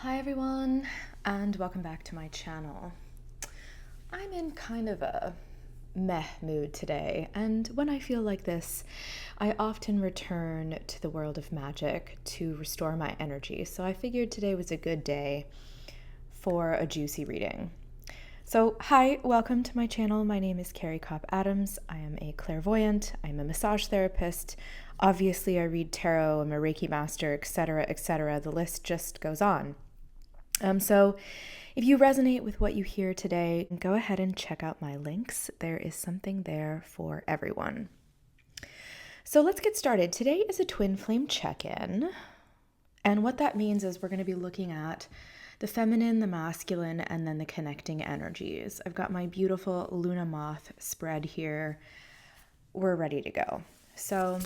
Hi everyone, and welcome back to my channel. I'm in kind of a meh mood today, and when I feel like this, I often return to the world of magic to restore my energy. So I figured today was a good day for a juicy reading. So hi, welcome to my channel. My name is Carrie Kopp Adams. I am a clairvoyant. I'm a massage therapist. Obviously, I read tarot. I'm a Reiki master, etc., etc. The list just goes on. So if you resonate with what you hear today, go ahead and check out my links. There is something there for everyone. So let's get started. Today is a twin flame check-in. And what that means is we're going to be looking at the feminine, the masculine, and then the connecting energies. I've got my beautiful Luna Moth spread here. We're ready to go. So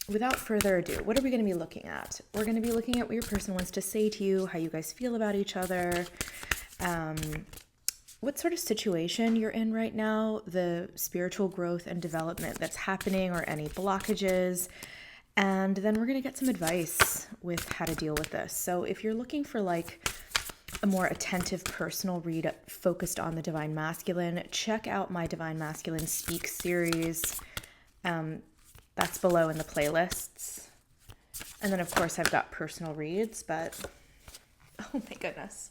without further ado, what are we going to be looking at? We're going to be looking at what your person wants to say to you, how you guys feel about each other, what sort of situation you're in right now, the spiritual growth and development that's happening, or any blockages. And then we're going to get some advice with how to deal with this. So if you're looking for like a more attentive personal read focused on the Divine Masculine, check out my Divine Masculine Speak series. That's below in the playlists. And then, of course, I've got personal reads, but oh my goodness.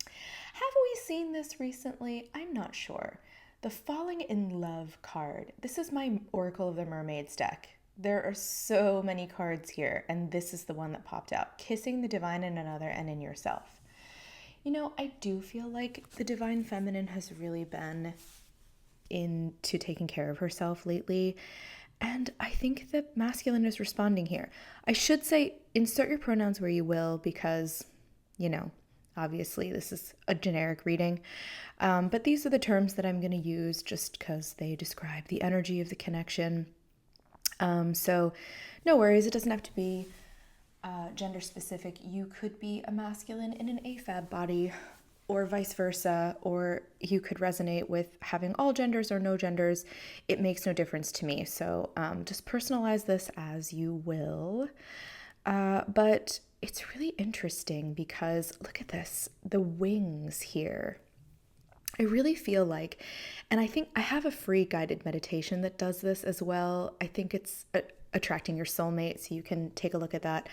Have we seen this recently? I'm not sure. The Falling in Love card. This is my Oracle of the Mermaids deck. There are so many cards here, and this is the one that popped out. Kissing the divine in another and in yourself. You know, I do feel like the Divine Feminine has really been into taking care of herself lately. And I think the masculine is responding here. I should say, insert your pronouns where you will, because, you know, obviously this is a generic reading. But these are the terms that I'm going to use just because they describe the energy of the connection. So no worries. It doesn't have to be gender specific. You could be a masculine in an AFAB body, or vice versa, or you could resonate with having all genders or no genders. It makes no difference to me. So just personalize this as you will. But it's really interesting because look at this, the wings here. I really feel like, and I think I have a free guided meditation that does this as well. I think it's attracting your soulmate, so you can take a look at that.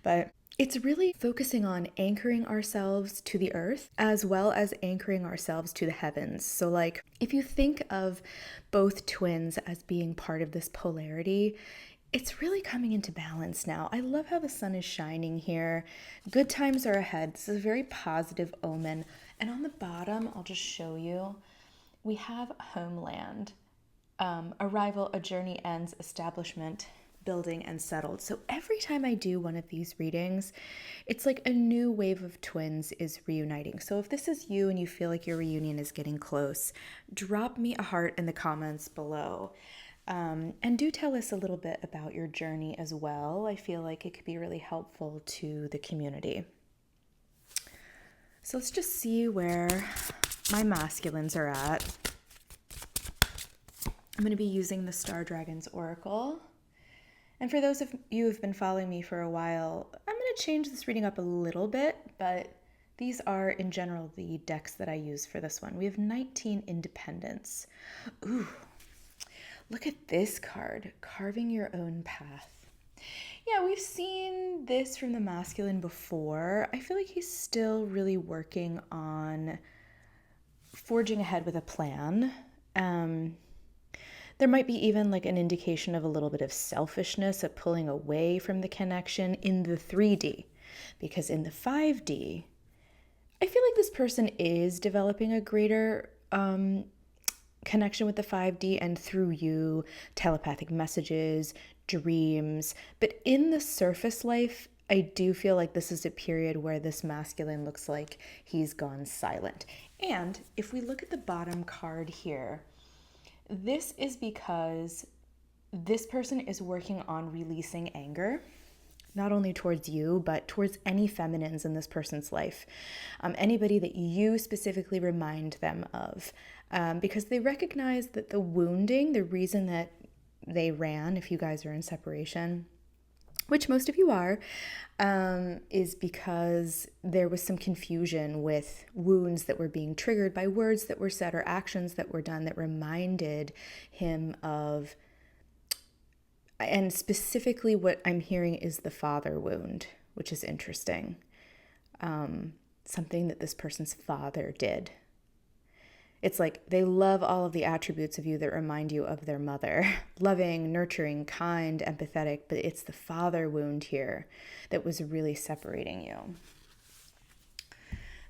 But it's really focusing on anchoring ourselves to the earth as well as anchoring ourselves to the heavens. So like if you think of both twins as being part of this polarity, it's really coming into balance now. I love how the sun is shining here. Good times are ahead. This is a very positive omen. And on the bottom, I'll just show you, we have homeland, arrival, a journey ends, establishment, building, and settled. So every time I do one of these readings, it's like a new wave of twins is reuniting. So if this is you and you feel like your reunion is getting close, drop me a heart in the comments below. And do tell us a little bit about your journey as well. I feel like it could be really helpful to the community. So let's just see where my masculines are at. I'm going to be using the Star Dragons Oracle. And for those of you who've been following me for a while, I'm going to change this reading up a little bit, but these are in general the decks that I use for this one. We have 19 Independence. Ooh. Look at this card, carving your own path. Yeah, we've seen this from the masculine before. I feel like he's still really working on forging ahead with a plan. There might be even like an indication of a little bit of selfishness at pulling away from the connection in the 3D. Because in the 5D, I feel like this person is developing a greater connection with the 5D, and through you, telepathic messages, dreams. But in the surface life, I do feel like this is a period where this masculine looks like he's gone silent. And if we look at the bottom card here, this is because this person is working on releasing anger, not only towards you, but towards any feminines in this person's life. Anybody that you specifically remind them of. Because they recognize that the wounding, the reason that they ran, if you guys are in separation, which most of you are, is because there was some confusion with wounds that were being triggered by words that were said or actions that were done that reminded him of, and specifically what I'm hearing is the father wound, which is interesting. Something that this person's father did. It's like they love all of the attributes of you that remind you of their mother. Loving, nurturing, kind, empathetic, but it's the father wound here that was really separating you.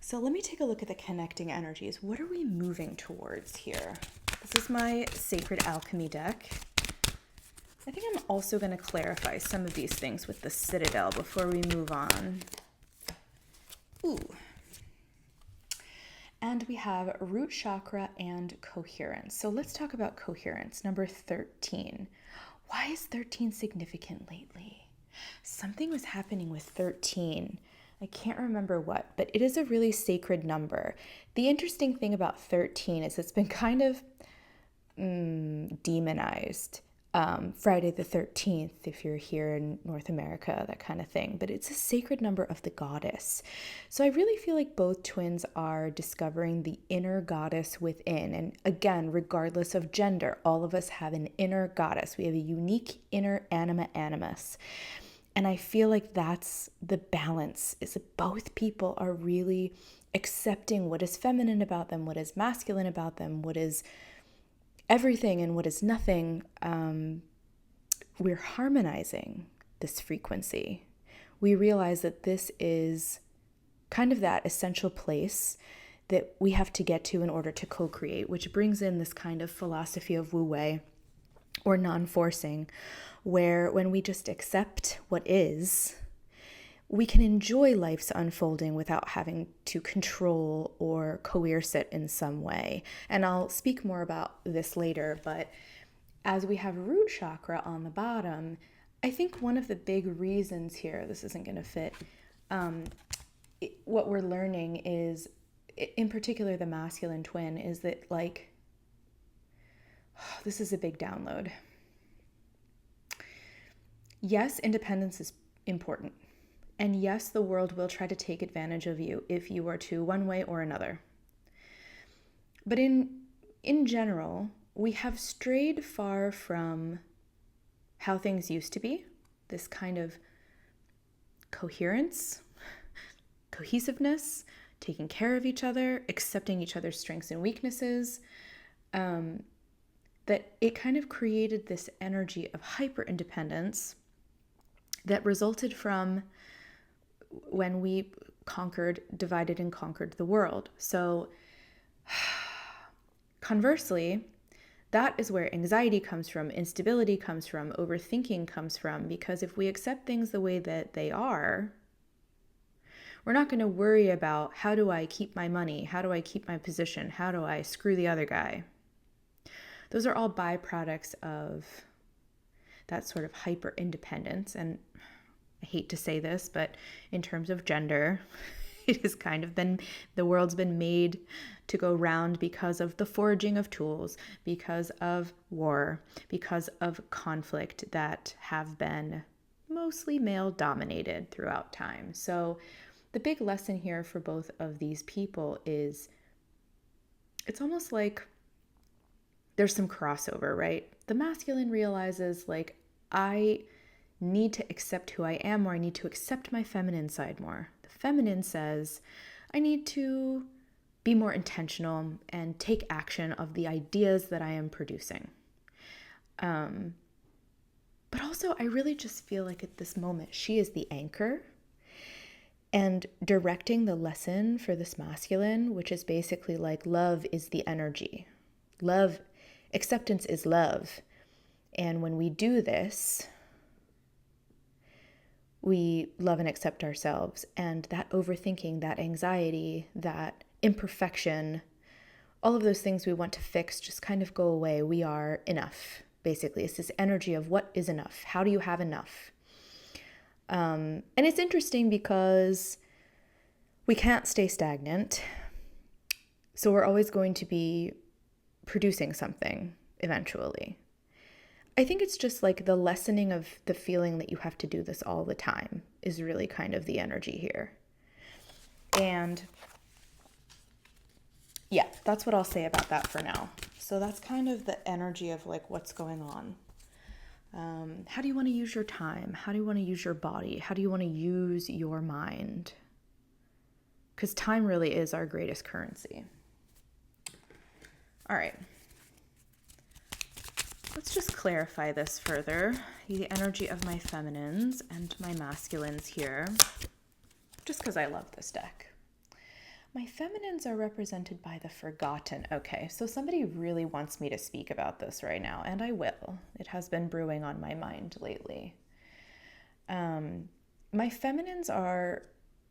So let me take a look at the connecting energies. What are we moving towards here? This is my Sacred Alchemy deck. I think I'm also going to clarify some of these things with the Citadel before we move on. Ooh. And we have root chakra and coherence. So let's talk about coherence. Number 13. Why is 13 significant lately? Something was happening with 13. I can't remember what, but it is a really sacred number. The interesting thing about 13 is it's been kind of demonized. Friday the 13th, if you're here in North America, that kind of thing. But it's a sacred number of the goddess. So I really feel like both twins are discovering the inner goddess within. And again, regardless of gender, all of us have an inner goddess. We have a unique inner anima animus. And I feel like that's the balance, is that both people are really accepting what is feminine about them, what is masculine about them, what is everything and what is nothing. We're harmonizing this frequency. We realize that this is kind of that essential place that we have to get to in order to co-create, which brings in this kind of philosophy of Wu Wei or non-forcing, where when we just accept what is, we can enjoy life's unfolding without having to control or coerce it in some way. And I'll speak more about this later, but as we have root chakra on the bottom, I think one of the big reasons here, this isn't going to fit, what we're learning is, in particular the masculine twin, is that like, this is a big download. Yes, independence is important. And yes, the world will try to take advantage of you if you are to one way or another. But in general, we have strayed far from how things used to be, this kind of coherence, cohesiveness, taking care of each other, accepting each other's strengths and weaknesses, that it kind of created this energy of hyper-independence that resulted from when we divided and conquered the world. So conversely, that is where anxiety comes from, instability comes from, overthinking comes from, because if we accept things the way that they are, we're not going to worry about how do I keep my money, how do I keep my position, how do I screw the other guy. Those are all byproducts of that sort of hyper independence. And I hate to say this, but in terms of gender, it has kind of been, the world's been made to go round because of the forging of tools, because of war, because of conflict that have been mostly male dominated throughout time. So the big lesson here for both of these people is it's almost like there's some crossover, right? The masculine realizes like, I need to accept who I am, or I need to accept my feminine side more. The feminine says, I need to be more intentional and take action of the ideas that I am producing. But also, I really just feel like at this moment, she is the anchor and directing the lesson for this masculine, which is basically like love is the energy. Love, acceptance is love. And when we do this, we love and accept ourselves, and that overthinking, that anxiety, that imperfection, all of those things we want to fix just kind of go away. We are enough, basically. It's this energy of what is enough? How do you have enough? And it's interesting because we can't stay stagnant. So we're always going to be producing something eventually. I think it's just like the lessening of the feeling that you have to do this all the time is really kind of the energy here. And yeah, that's what I'll say about that for now. So that's kind of the energy of like what's going on. How do you want to use your time? How do you want to use your body? How do you want to use your mind? Because time really is our greatest currency. All right. Let's just clarify this further. The energy of my feminines and my masculines here, just because I love this deck. My feminines are represented by the forgotten. Okay, so somebody really wants me to speak about this right now, and I will. It has been brewing on my mind lately. My feminines are,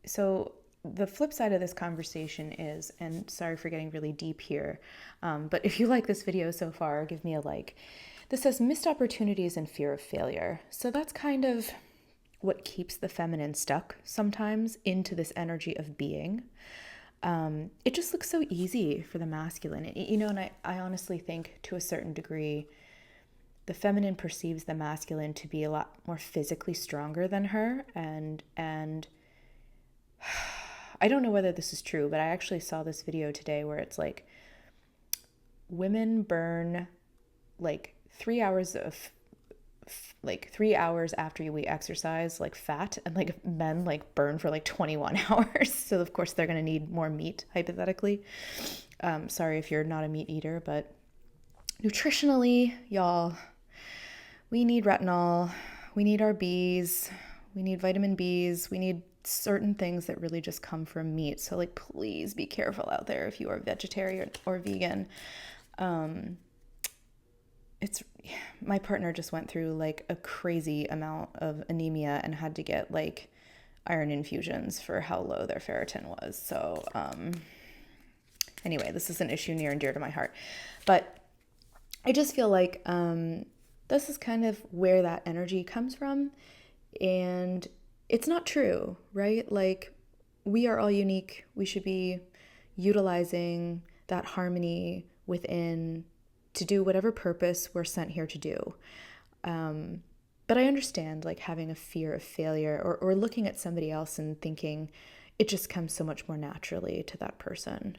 so the flip side of this conversation is, and sorry for getting really deep here, but if you like this video so far, give me a like. This says missed opportunities and fear of failure. So that's kind of what keeps the feminine stuck sometimes into this energy of being. It just looks so easy for the masculine, and I honestly think to a certain degree, the feminine perceives the masculine to be a lot more physically stronger than her. And I don't know whether this is true, but I actually saw this video today where it's like women burn like 3 hours after we exercise, like fat, and like men like burn for like 21 hours. So of course they're going to need more meat, hypothetically. Sorry if you're not a meat eater, but nutritionally, y'all, we need retinol, we need our Bs, we need vitamin Bs, we need certain things that really just come from meat. So like, please be careful out there if you are vegetarian or vegan. My partner just went through like a crazy amount of anemia and had to get like iron infusions for how low their ferritin was. So anyway, this is an issue near and dear to my heart. But I just feel like this is kind of where that energy comes from. And it's not true, right? Like, we are all unique. We should be utilizing that harmony within to do whatever purpose we're sent here to do. But I understand like having a fear of failure or looking at somebody else and thinking it just comes so much more naturally to that person.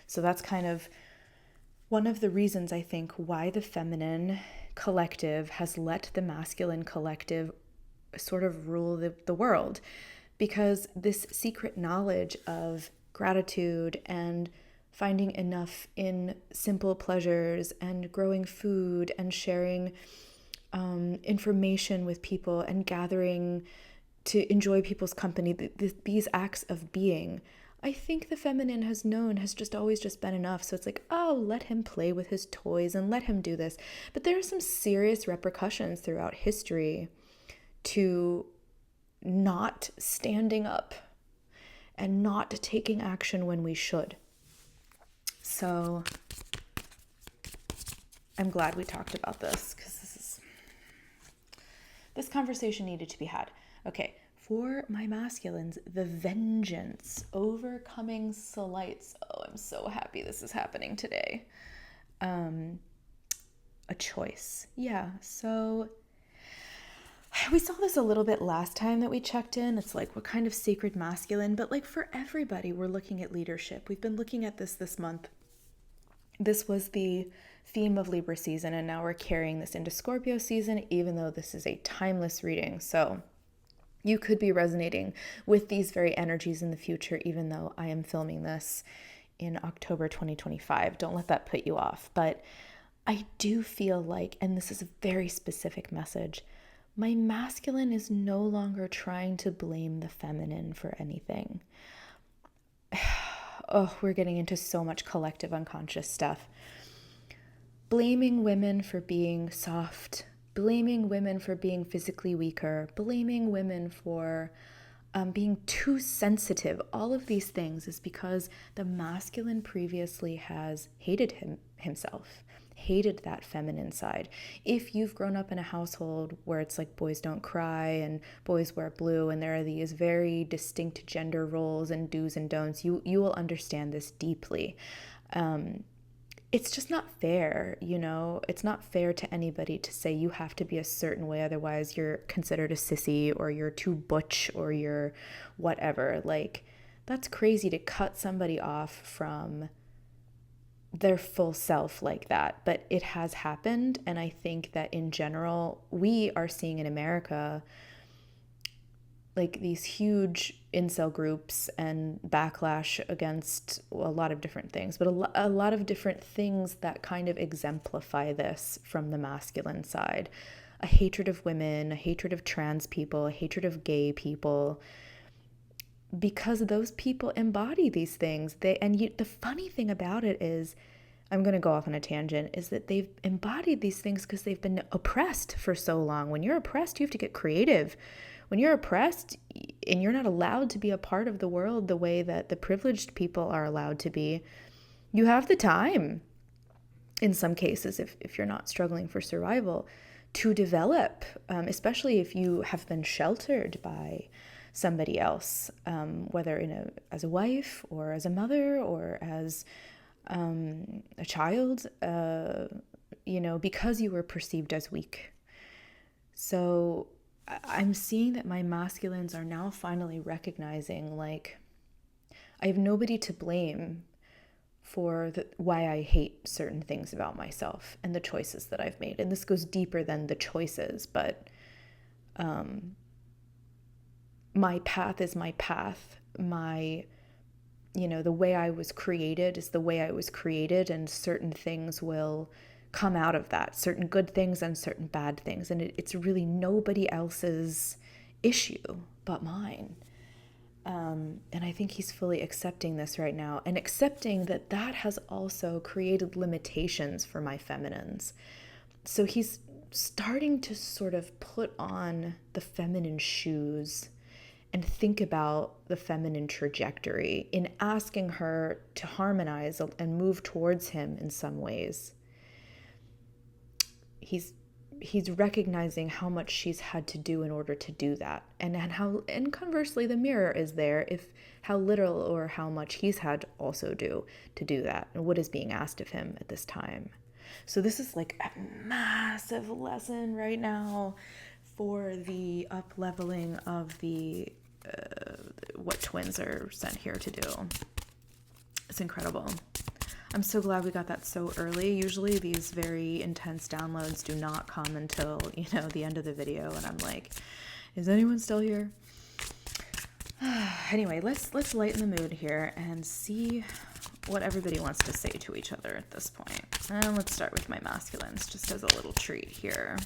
So that's kind of one of the reasons I think why the feminine collective has let the masculine collective sort of rule the world, because this secret knowledge of gratitude and finding enough in simple pleasures and growing food and sharing information with people and gathering to enjoy people's company, these acts of being, I think the feminine has just always just been enough. So it's like, oh, let him play with his toys and let him do this. But there are some serious repercussions throughout history to not standing up and not taking action when we should. So I'm glad we talked about this, because this conversation needed to be had. Okay, for my masculines, the vengeance, overcoming slights. Oh, I'm so happy this is happening today. A choice. Yeah, so we saw this a little bit last time that we checked in. It's like, what kind of sacred masculine? But like for everybody, we're looking at leadership. We've been looking at this month. This was the theme of Libra season, and now we're carrying this into Scorpio season, even though this is a timeless reading. So you could be resonating with these very energies in the future, even though I am filming this in October 2025. Don't let that put you off. But I do feel like, and this is a very specific message, my masculine is no longer trying to blame the feminine for anything. Oh, we're getting into so much collective unconscious stuff. Blaming women for being soft, blaming women for being physically weaker, blaming women for being too sensitive. All of these things is because the masculine previously has hated himself, hated that feminine side. If you've grown up in a household where it's like boys don't cry and boys wear blue and there are these very distinct gender roles and do's and don'ts, you will understand this deeply. it's just not fair, you know? It's not fair to anybody to say you have to be a certain way, otherwise you're considered a sissy, or you're too butch, or you're whatever. Like, that's crazy to cut somebody off from their full self like that. But it has happened, and I think that in general, we are seeing in America like these huge incel groups and backlash against a lot of different things, but a lot of different things that kind of exemplify this from the masculine side. A hatred of women, a hatred of trans people, a hatred of gay people, because those people embody these things. The funny thing about it is, I'm going to go off on a tangent, is that they've embodied these things because they've been oppressed for so long. When you're oppressed, you have to get creative. When you're oppressed and you're not allowed to be a part of the world the way that the privileged people are allowed to be, you have the time, in some cases, if you're not struggling for survival, to develop, especially if you have been sheltered by somebody else, whether as a wife or as a mother or as a child, because you were perceived as weak. So I'm seeing that my masculines are now finally recognizing, like, I have nobody to blame for why I hate certain things about myself and the choices that I've made. And this goes deeper than the choices, but my path is my path. The way I was created is the way I was created, and certain things will come out of that, certain good things and certain bad things. And it's really nobody else's issue but mine. And I think he's fully accepting this right now, and accepting that that has also created limitations for my feminines. So he's starting to sort of put on the feminine shoes and think about the feminine trajectory in asking her to harmonize and move towards him in some ways. He's recognizing how much she's had to do in order to do that, and conversely the mirror is there, if how little or how much he's had to also do to do that, and what is being asked of him at this time. So this is like a massive lesson right now for the up-leveling of the what twins are sent here to do. It's incredible. I'm so glad we got that so early. Usually these very intense downloads do not come until, the end of the video, and I'm like, is anyone still here? Anyway, let's lighten the mood here and see what everybody wants to say to each other at this point. And let's start with my masculines, just as a little treat here.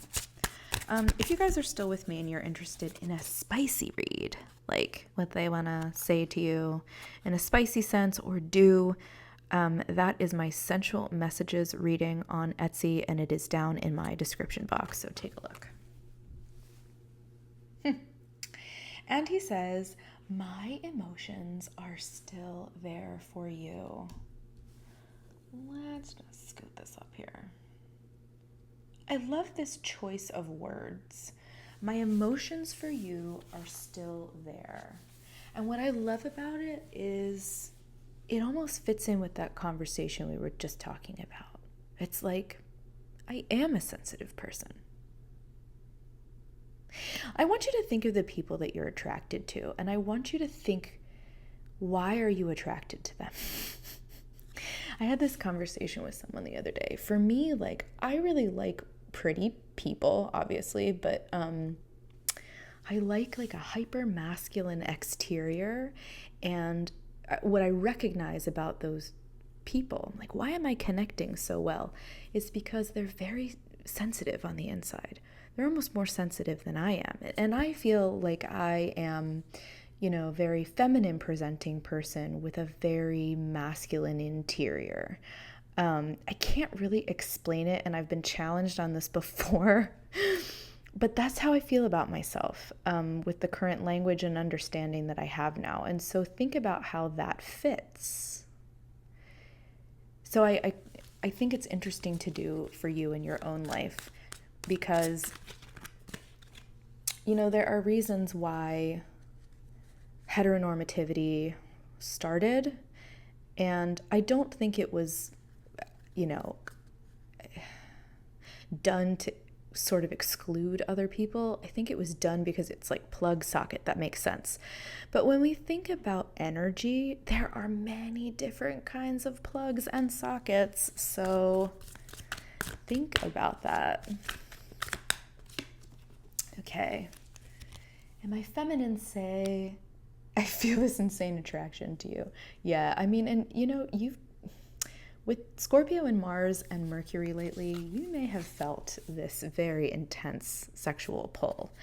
If you guys are still with me and you're interested in a spicy read, like what they want to say to you in a spicy sense or do, that is my Sensual Messages reading on Etsy, and it is down in my description box, so take a look. And he says, my emotions are still there for you. Let's just scoot this up here. I love this choice of words. My emotions for you are still there. And what I love about it is it almost fits in with that conversation we were just talking about. It's like, I am a sensitive person. I want you to think of the people that you're attracted to, and I want you to think, why are you attracted to them? I had this conversation with someone the other day. For me, like, I really like pretty people, obviously, but I like a hyper masculine exterior. And what I recognize about those people, like, why am I connecting so well? It's because they're very sensitive on the inside. They're almost more sensitive than I am. And I feel like I am, a very feminine presenting person with a very masculine interior. I can't really explain it, and I've been challenged on this before, but that's how I feel about myself, with the current language and understanding that I have now. And so think about how that fits. So I think it's interesting to do for you in your own life, because, there are reasons why heteronormativity started, and I don't think it was, done to sort of exclude other people. I think it was done because it's like plug socket. That makes sense. But when we think about energy, there are many different kinds of plugs and sockets. So think about that. Okay. And my feminine say, I feel this insane attraction to you. Yeah, I mean, and you've, with Scorpio and Mars and Mercury lately, you may have felt this very intense sexual pull.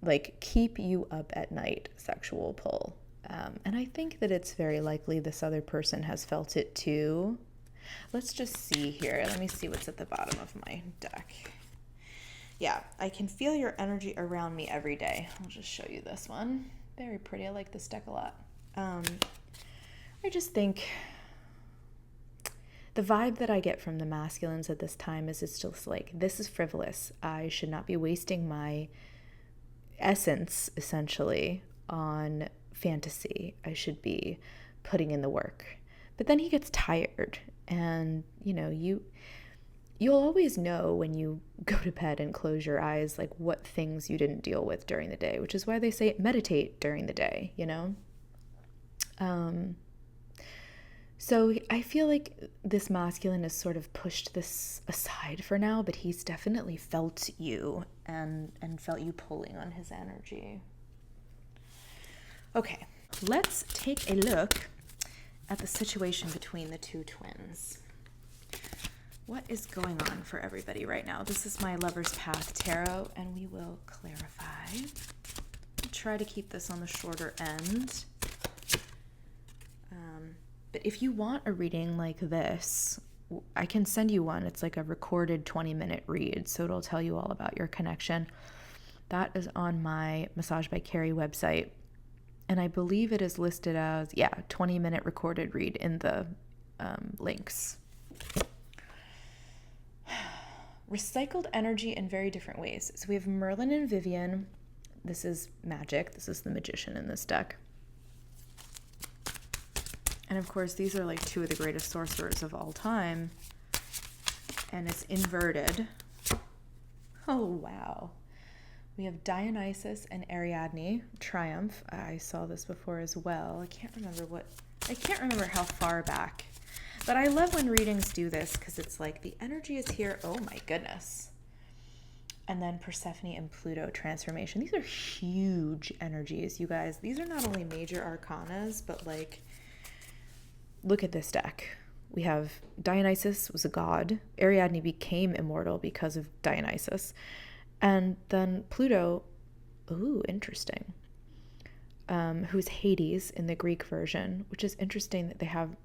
Like keep you up at night sexual pull. And I think that it's very likely this other person has felt it too. Let's just see here. Let me see what's at the bottom of my deck. Yeah, I can feel your energy around me every day. I'll just show you this one. Very pretty. I like this deck a lot. I just think the vibe that I get from the masculines at this time is it's just like, this is frivolous. I should not be wasting my essence, essentially, on fantasy. I should be putting in the work. But then he gets tired, and, you'll always know when you go to bed and close your eyes, like what things you didn't deal with during the day, which is why they say meditate during the day, So I feel like this masculine has sort of pushed this aside for now, but he's definitely felt you and felt you pulling on his energy. Okay, let's take a look at the situation between the two twins. What is going on for everybody right now? This is my Lover's Path Tarot, and we will clarify. I'll try to keep this on the shorter end. But if you want a reading like this, I can send you one. It's like a recorded 20-minute read, so it'll tell you all about your connection. That is on my Massage by Carrie website, and I believe it is listed as, 20-minute recorded read in the links. Recycled energy in very different ways. So we have Merlin and Vivian. This is magic. This is the magician in this deck. And of course, these are like two of the greatest sorcerers of all time. And it's inverted. Oh, wow. We have Dionysus and Ariadne, Triumph. I saw this before as well. I can't remember how far back. But I love when readings do this because it's like the energy is here. Oh my goodness. And then Persephone and Pluto transformation. These are huge energies, you guys. These are not only major arcanas, but like, look at this deck. We have Dionysus was a god. Ariadne became immortal because of Dionysus. And then Pluto, ooh, interesting, who's Hades in the Greek version, which is interesting that they have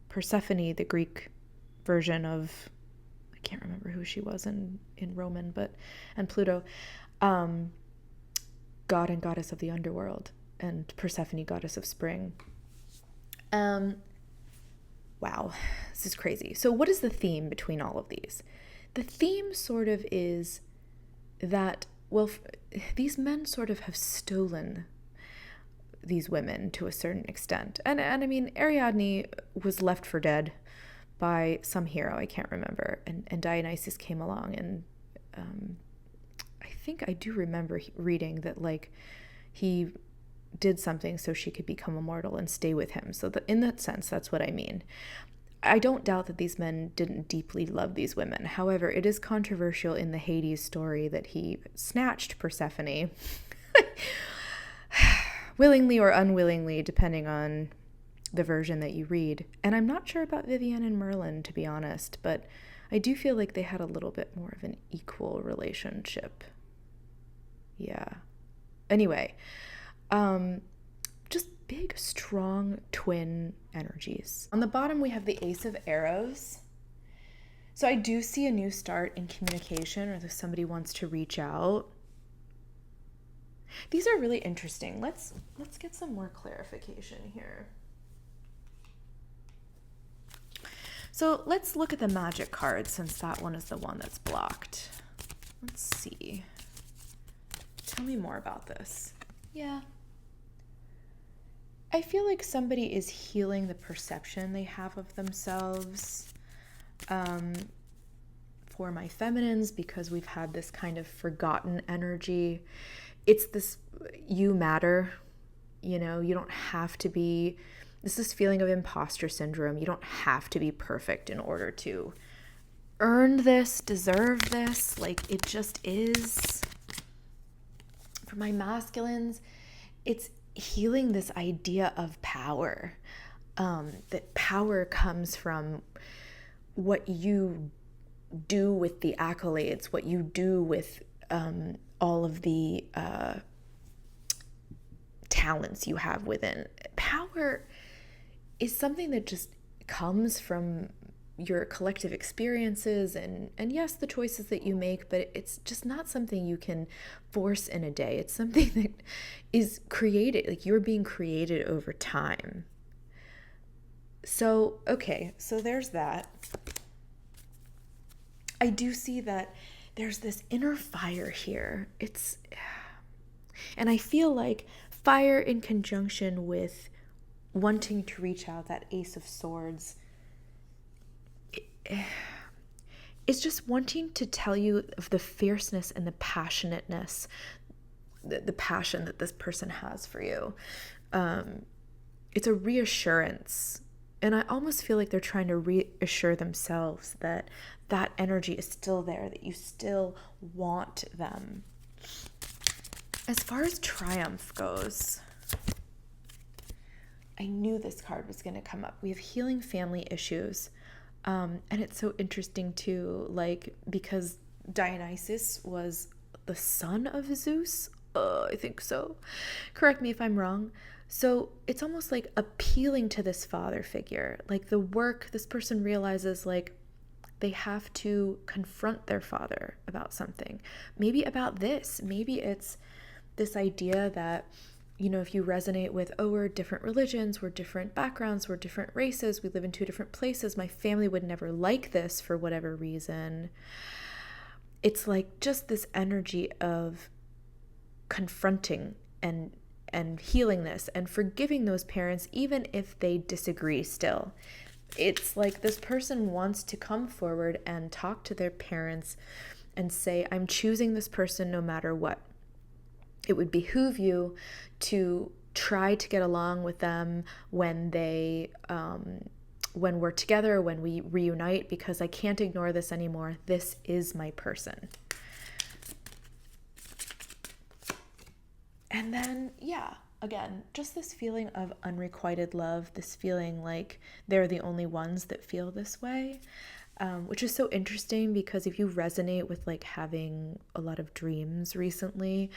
Persephone, the Greek version of, I can't remember who she was in Roman, and Pluto, god and goddess of the underworld, and Persephone, goddess of spring. Wow, this is crazy. So what is the theme between all of these? The theme sort of is that, well, these men sort of have stolen these women to a certain extent. And I mean, Ariadne was left for dead by some hero, I can't remember. And Dionysus came along, and I think I do remember reading that, like, he did something so she could become immortal and stay with him. So in that sense, that's what I mean. I don't doubt that these men didn't deeply love these women. However, it is controversial in the Hades story that he snatched Persephone, willingly or unwillingly, depending on the version that you read. And I'm not sure about Vivian and Merlin, to be honest, but I do feel like they had a little bit more of an equal relationship. Yeah. Anyway, just big, strong twin energies. On the bottom, we have the Ace of Arrows. So I do see a new start in communication, or if somebody wants to reach out. These are really interesting. Let's get some more clarification here. So let's look at the magic card, since that one is the one that's blocked. Let's see. Tell me more about this. Yeah. I feel like somebody is healing the perception they have of themselves. For my feminines, because we've had this kind of forgotten energy, it's this, you matter, you know, you don't have to be, this feeling of imposter syndrome. You don't have to be perfect in order to earn this, deserve this. Like, it just is. For my masculines, it's healing this idea of power. That power comes from what you do with the accolades, what you do with all of the talents you have within. Power is something that just comes from your collective experiences and yes, the choices that you make, but it's just not something you can force in a day. It's something that is created, like you're being created over time. So, okay, so there's that. I do see that there's this inner fire here. And I feel like fire in conjunction with wanting to reach out, that Ace of Swords, it's just wanting to tell you of the fierceness and the passionateness, the passion that this person has for you. It's a reassurance. And I almost feel like they're trying to reassure themselves that that energy is still there, that you still want them. As far as triumph goes, I knew this card was going to come up. We have healing family issues. And it's so interesting too, like, because Dionysus was the son of Zeus. I think so. Correct me if I'm wrong. So it's almost like appealing to this father figure, like the work this person realizes, like they have to confront their father about something, maybe about this, maybe it's this idea that, you know, if you resonate with, oh, we're different religions, we're different backgrounds, we're different races, we live in two different places, my family would never like this for whatever reason. It's like just this energy of confronting and healing this and forgiving those parents, even if they disagree still. It's like this person wants to come forward and talk to their parents and say, I'm choosing this person no matter what. It would behoove you to try to get along with them when when we're together, when we reunite, because I can't ignore this anymore. This is my person. And then, yeah, again, just this feeling of unrequited love, this feeling like they're the only ones that feel this way, which is so interesting because if you resonate with like having a lot of dreams recently,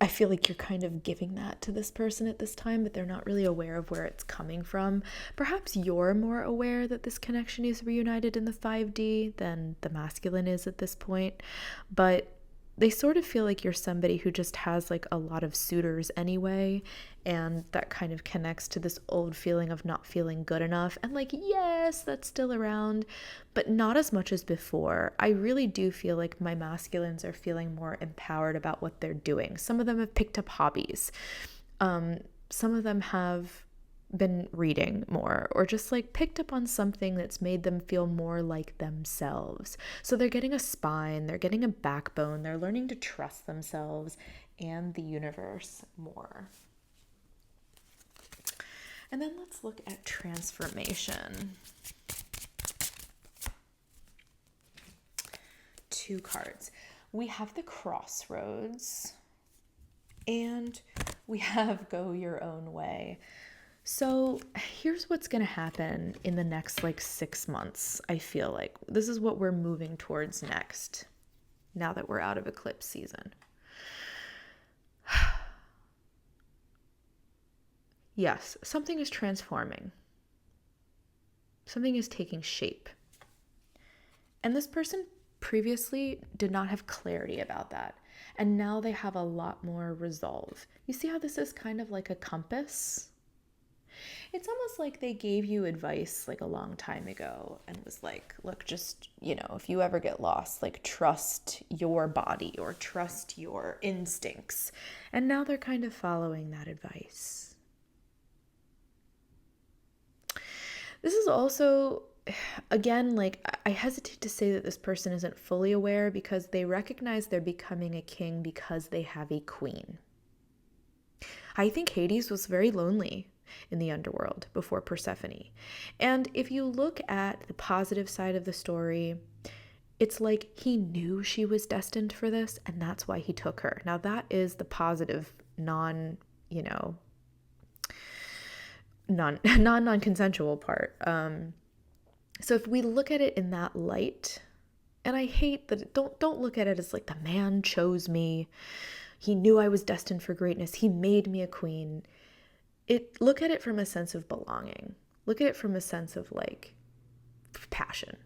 I feel like you're kind of giving that to this person at this time, but they're not really aware of where it's coming from. Perhaps you're more aware that this connection is reunited in the 5D than the masculine is at this point, but they sort of feel like you're somebody who just has like a lot of suitors anyway, and that kind of connects to this old feeling of not feeling good enough. And like, yes, that's still around, but not as much as before. I really do feel like my masculines are feeling more empowered about what they're doing. Some of them have picked up hobbies. Some of them have been reading more, or just like picked up on something that's made them feel more like themselves. So they're getting a spine, they're getting a backbone, they're learning to trust themselves and the universe more. And then let's look at transformation. 2 cards. We have the Crossroads and we have Go Your Own Way. So here's what's going to happen in the next like 6 months. I feel like this is what we're moving towards next, now that we're out of eclipse season. Yes, something is transforming. Something is taking shape. And this person previously did not have clarity about that. And now they have a lot more resolve. You see how this is kind of like a compass? It's almost like they gave you advice like a long time ago and was like, look, just, you know, if you ever get lost, like trust your body or trust your instincts. And now they're kind of following that advice. This is also, again, like, I hesitate to say that this person isn't fully aware because they recognize they're becoming a king because they have a queen. I think Hades was very lonely in the underworld before Persephone. And if you look at the positive side of the story, it's like he knew she was destined for this, and that's why he took her. Now, that is the positive, non-consensual part. So if we look at it in that light, and I hate that, don't look at it as like the man chose me. He knew I was destined for greatness. He made me a queen. Look at it from a sense of belonging. Look at it from a sense of like passion.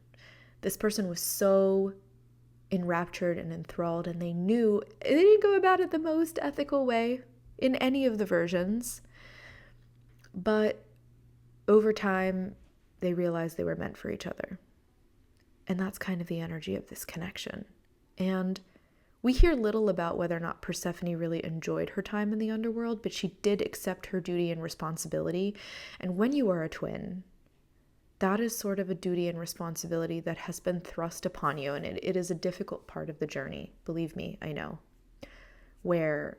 This person was so enraptured and enthralled, and they knew they didn't go about it the most ethical way in any of the versions. But over time, they realized they were meant for each other. And that's kind of the energy of this connection. And we hear little about whether or not Persephone really enjoyed her time in the underworld, but she did accept her duty and responsibility. And when you are a twin, that is sort of a duty and responsibility that has been thrust upon you. And it is a difficult part of the journey. Believe me, I know. Where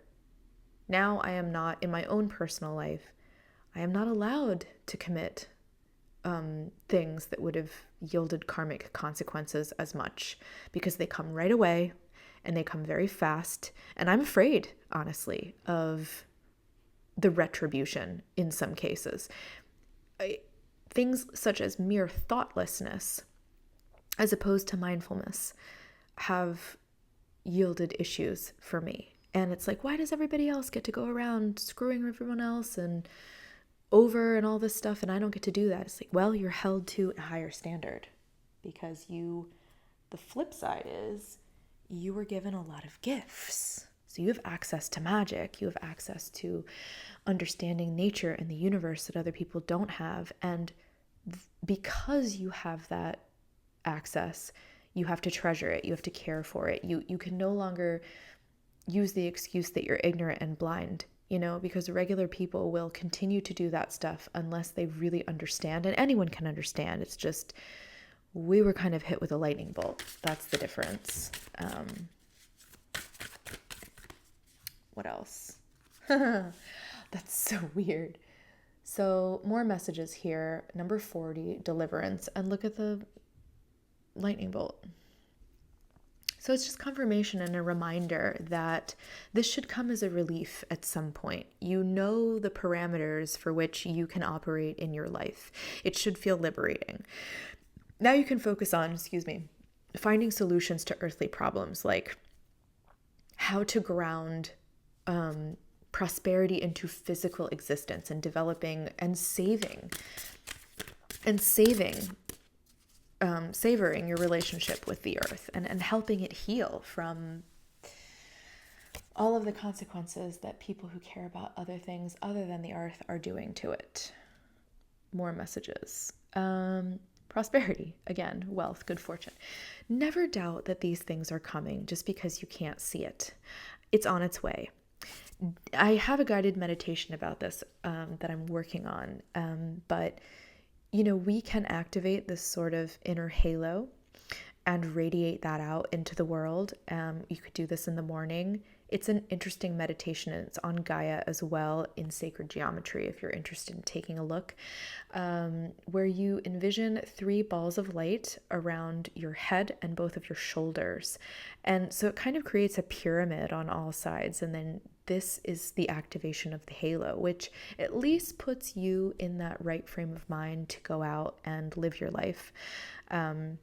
now I am not, in my own personal life, I am not allowed to commit things that would have yielded karmic consequences as much, because they come right away and they come very fast. And I'm afraid, honestly, of the retribution in some cases. Things such as mere thoughtlessness, as opposed to mindfulness, have yielded issues for me. And it's like, why does everybody else get to go around screwing everyone else and over and all this stuff, and I don't get to do that? It's like, well, you're held to a higher standard because the flip side is you were given a lot of gifts. So you have access to magic, you have access to understanding nature and the universe that other people don't have. And because you have that access, you have to treasure it, you have to care for it. You can no longer use the excuse that you're ignorant and blind, because regular people will continue to do that stuff unless they really understand. And anyone can understand. It's just, we were kind of hit with a lightning bolt. That's the difference. What else? That's so weird. So more messages here. Number 40, deliverance. And look at the lightning bolt. So it's just confirmation and a reminder that this should come as a relief at some point. You know the parameters for which you can operate in your life. It should feel liberating. Now you can focus on, finding solutions to earthly problems, like how to ground prosperity into physical existence, and developing and savoring your relationship with the earth, and helping it heal from all of the consequences that people who care about other things other than the earth are doing to it. More messages. Prosperity, again, wealth, good fortune. Never doubt that these things are coming just because you can't see it. It's on its way. I have a guided meditation about this that I'm working on, but we can activate this sort of inner halo and radiate that out into the world. You could do this in the morning. It's an interesting meditation, and it's on Gaia as well in sacred geometry, if you're interested in taking a look, where you envision 3 balls of light around your head and both of your shoulders. And so it kind of creates a pyramid on all sides. And then this is the activation of the halo, which at least puts you in that right frame of mind to go out and live your life in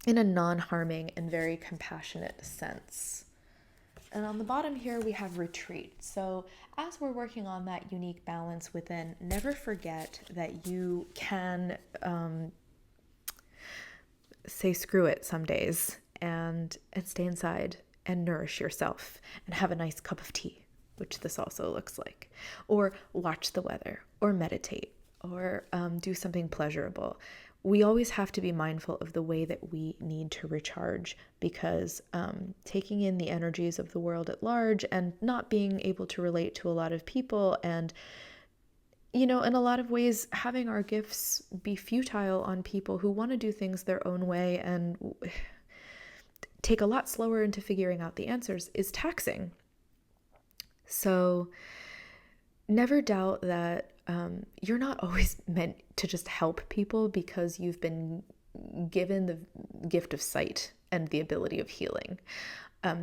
a non-harming and very compassionate sense. And on the bottom here, we have retreat. So as we're working on that unique balance within, never forget that you can say screw it some days and stay inside and nourish yourself and have a nice cup of tea, which this also looks like, or watch the weather, or meditate, or do something pleasurable. We always have to be mindful of the way that we need to recharge, because taking in the energies of the world at large and not being able to relate to a lot of people, and in a lot of ways, having our gifts be futile on people who want to do things their own way and take a lot slower into figuring out the answers is taxing. So never doubt that you're not always meant to just help people because you've been given the gift of sight and the ability of healing.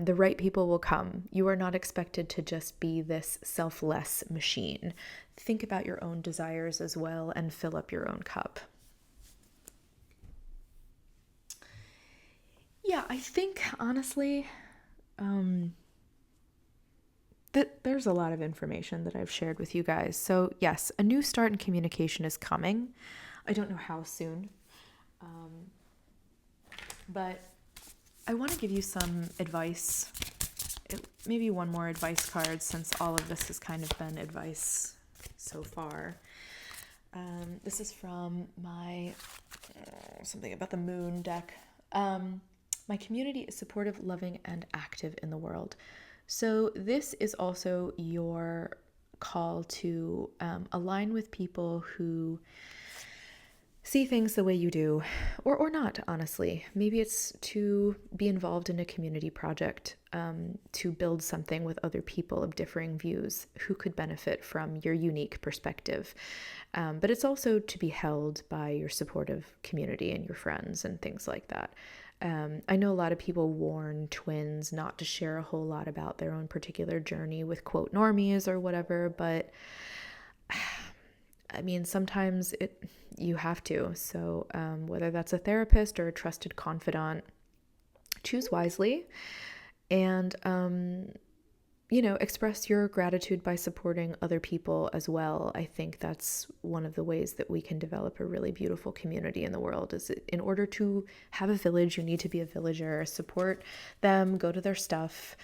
The right people will come. You are not expected to just be this selfless machine. Think about your own desires as well and fill up your own cup. Yeah, I think honestly, that there's a lot of information that I've shared with you guys. So yes, a new start in communication is coming. I don't know how soon, but I want to give you some advice, maybe one more advice card, since all of this has kind of been advice so far. This is from my something about the moon deck. My community is supportive, loving, and active in the world. So this is also your call to align with people who see things the way you do, or not, honestly. Maybe it's to be involved in a community project, to build something with other people of differing views who could benefit from your unique perspective. But it's also to be held by your supportive community and your friends and things like that. I know a lot of people warn twins not to share a whole lot about their own particular journey with quote normies or whatever, but I mean, sometimes you have to. So whether that's a therapist or a trusted confidant, choose wisely and, express your gratitude by supporting other people as well. I think that's one of the ways that we can develop a really beautiful community in the world. Is in order to have a village, you need to be a villager. Support them, go to their stuff,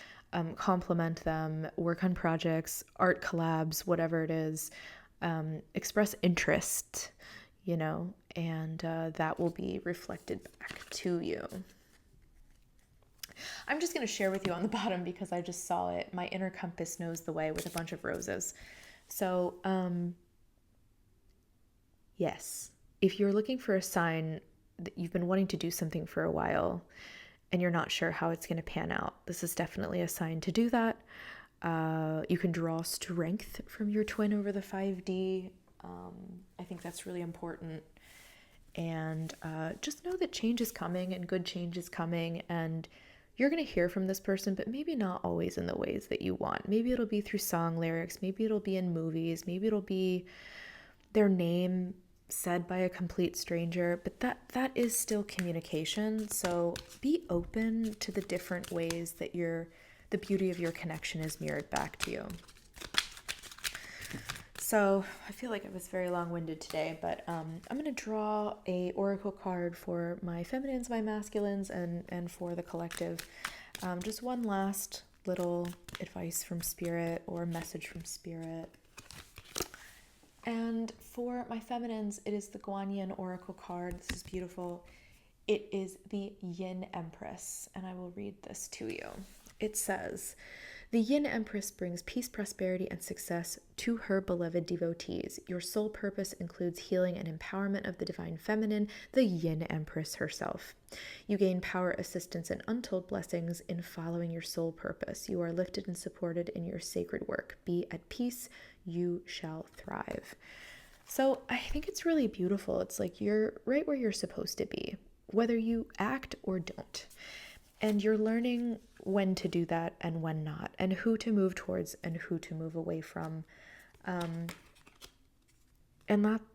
compliment them, work on projects, art collabs, whatever it is. Express interest, and that will be reflected back to you. I'm just going to share with you on the bottom because I just saw it. My inner compass knows the way with a bunch of roses. So, yes, if you're looking for a sign that you've been wanting to do something for a while and you're not sure how it's going to pan out, this is definitely a sign to do that. You can draw strength from your twin over the 5D. I think that's really important. And just know that change is coming and good change is coming. And you're going to hear from this person, but maybe not always in the ways that you want. Maybe it'll be through song lyrics. Maybe it'll be in movies. Maybe it'll be their name said by a complete stranger. But that is still communication. So be open to the different ways that the beauty of your connection is mirrored back to you. So I feel like I was very long-winded today, but I'm going to draw a oracle card for my feminines, my masculines, and for the collective. Just one last little advice from spirit or message from spirit. And for my feminines, it is the Guanyin oracle card. This is beautiful. It is the Yin Empress, and I will read this to you. It says, the Yin Empress brings peace, prosperity, and success to her beloved devotees. Your sole purpose includes healing and empowerment of the divine feminine, the Yin Empress herself. You gain power, assistance, and untold blessings in following your sole purpose. You are lifted and supported in your sacred work. Be at peace. You shall thrive. So I think it's really beautiful. It's like you're right where you're supposed to be, whether you act or don't. And you're learning when to do that and when not, and who to move towards and who to move away from. And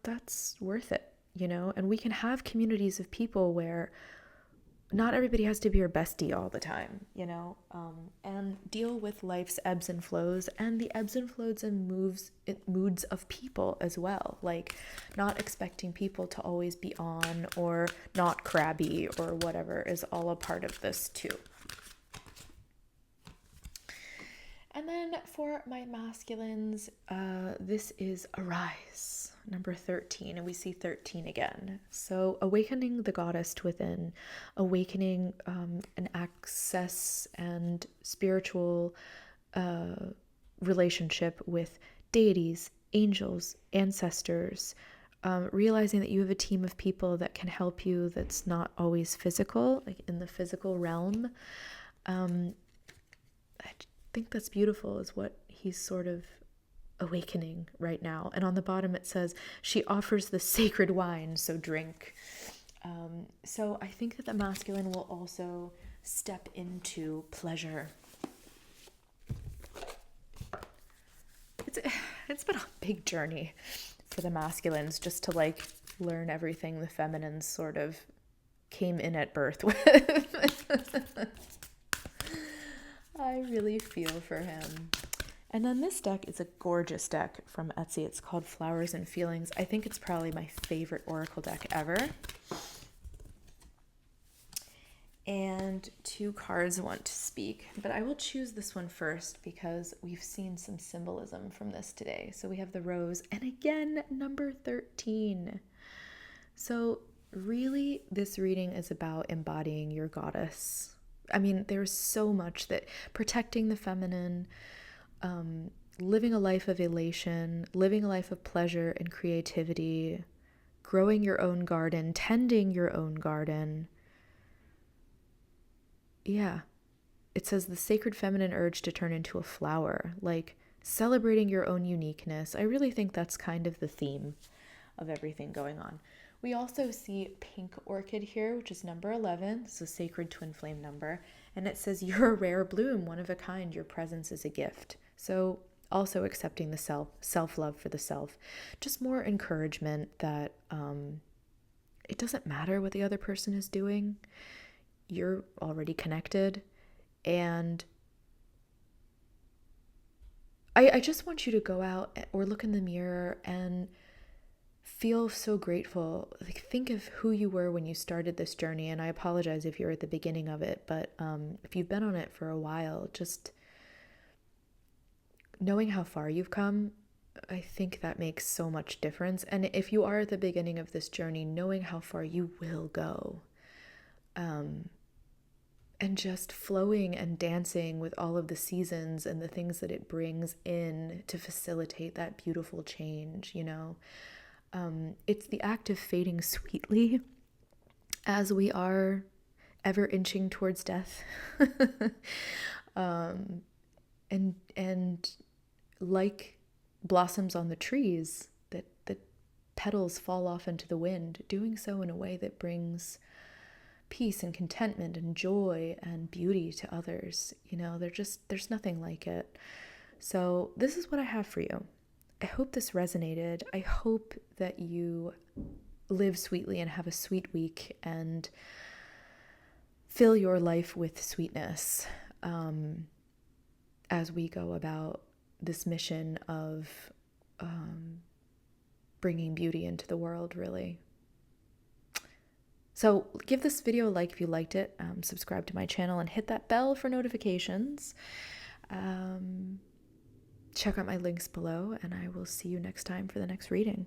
that's worth it, And we can have communities of people where not everybody has to be your bestie all the time, and deal with life's ebbs and flows and the ebbs and flows and moods of people as well. Like not expecting people to always be on or not crabby or whatever is all a part of this too. And then for my masculines, this is Arise, number 13, and we see 13 again. So awakening the goddess within, awakening an access and spiritual relationship with deities, angels, ancestors, realizing that you have a team of people that can help you that's not always physical, like in the physical realm. I think that's beautiful, is what he's sort of awakening right now. And on the bottom it says, she offers the sacred wine, so drink. So I think that the masculine will also step into pleasure. It's been a big journey for the masculines just to like learn everything the feminines sort of came in at birth with. I really feel for him. And then this deck is a gorgeous deck from Etsy. It's called Flowers and Feelings. I think it's probably my favorite oracle deck ever. And 2 cards want to speak, but I will choose this one first because we've seen some symbolism from this today. So we have the rose, and again, number 13. So really, this reading is about embodying your goddess. I mean, there's so much that protecting the feminine, living a life of elation, living a life of pleasure and creativity, growing your own garden, tending your own garden. Yeah. It says the sacred feminine urge to turn into a flower, like celebrating your own uniqueness. I really think that's kind of the theme of everything going on. We also see pink orchid here, which is number 11. It's a sacred twin flame number. And it says, you're a rare bloom, one of a kind. Your presence is a gift. So also accepting the self-love for the self. Just more encouragement that it doesn't matter what the other person is doing. You're already connected. And I just want you to go out or look in the mirror and feel so grateful. Like, think of who you were when you started this journey. And I apologize if you're at the beginning of it, but if you've been on it for a while, just knowing how far you've come, I think that makes so much difference. And if you are at the beginning of this journey, knowing how far you will go, and just flowing and dancing with all of the seasons and the things that it brings in to facilitate that beautiful change, you know. It's the act of fading sweetly as we are ever inching towards death. And like blossoms on the trees that petals fall off into the wind, doing so in a way that brings peace and contentment and joy and beauty to others. You know, there's nothing like it. So this is what I have for you. I hope this resonated. I hope that you live sweetly and have a sweet week and fill your life with sweetness as we go about this mission of bringing beauty into the world, really. So give this video a like if you liked it, subscribe to my channel, and hit that bell for notifications. Check out my links below, and I will see you next time for the next reading.